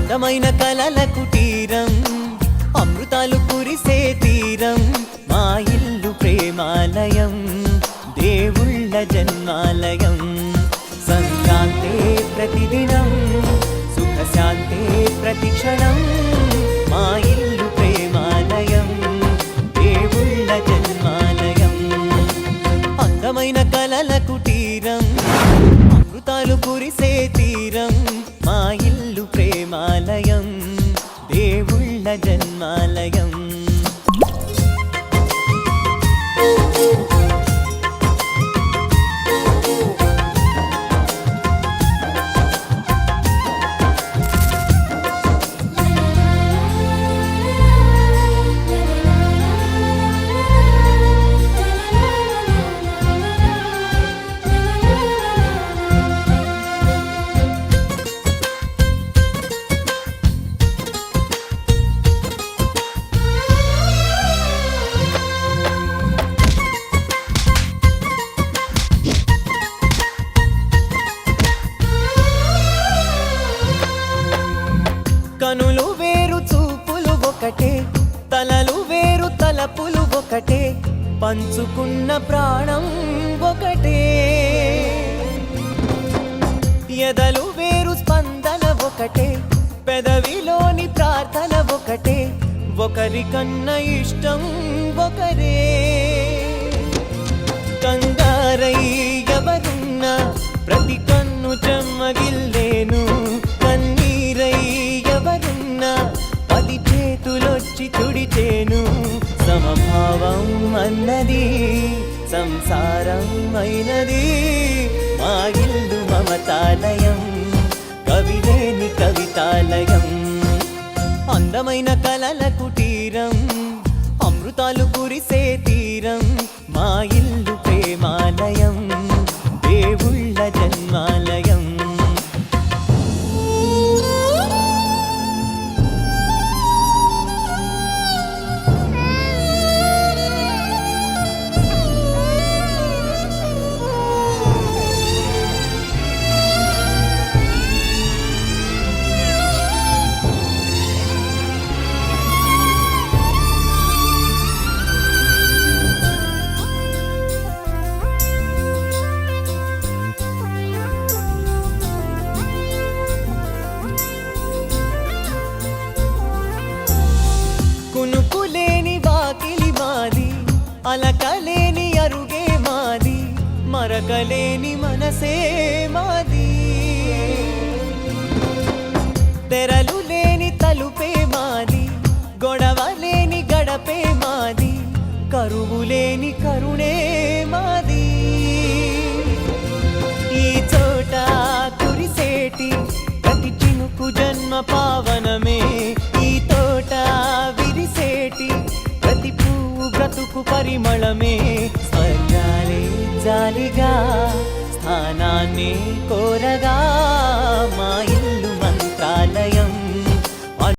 అందమైన కలల కుటీరం అమృతాలు కురిసే తీరం మా ఇల్లు ప్రేమాలయం దేవుళ్ళ జన్మాలయం సంక్రాంతే ప్రతిదినం సుఖశాంతే ప్రతిక్షణం మా ఇల్లు ప్రేమాలయం దేవుళ్ళ జన్మాలయం అందమైన కలల కుటీరం అమృతాలు కురిసే తీరం మా ఇల్లు ప్రేమాలయం దేవుళ్ళ జన్మాలయం కనులు వేరు చూపులు ఒకటే తలలు వేరు తలపులు ఒకటే పంచుకున్న ప్రాణం ఒకటే ఎదలు వేరు స్పందన ఒకటే పెదవిలోని ప్రార్థన ఒకటే ఒకరికన్నా ఇష్టం ఒకరే కంగారై ఎవరున్నా ప్రతి కన్ను చెమ్మగిల్లేను కన్నీరై ఎవరున్నా పది చేతులొచ్చి తుడిచేను సమభావం అన్నది సంసారం అయినది మా ఇల్లు మమతాలయం కవిలేని కవితాలయం అందమైన కలల కుటీరం అమృతాలు కురిసే తీరం మా ఇల్లు ప్రేమాలయం దేవుళ్ళ జన్మాలయం కునుకులేని వాకిలి మాది అలకలేని అరుగే మాది మరకలేని మనసే మాది తెరలు లేని తలుపే మాది గొడవ లేని గడపే మాది కరువు లేని కరుణే మాది ఈ చోట కురిసేటి ప్రతి చినుకు జన్మ పావనమే ఈ తోట విరిసేటి ప్రతి పువ్వు బ్రతుకు పరిమళమే స్వర్గాలే జాలిగా స్థానాన్ని కోరగా మా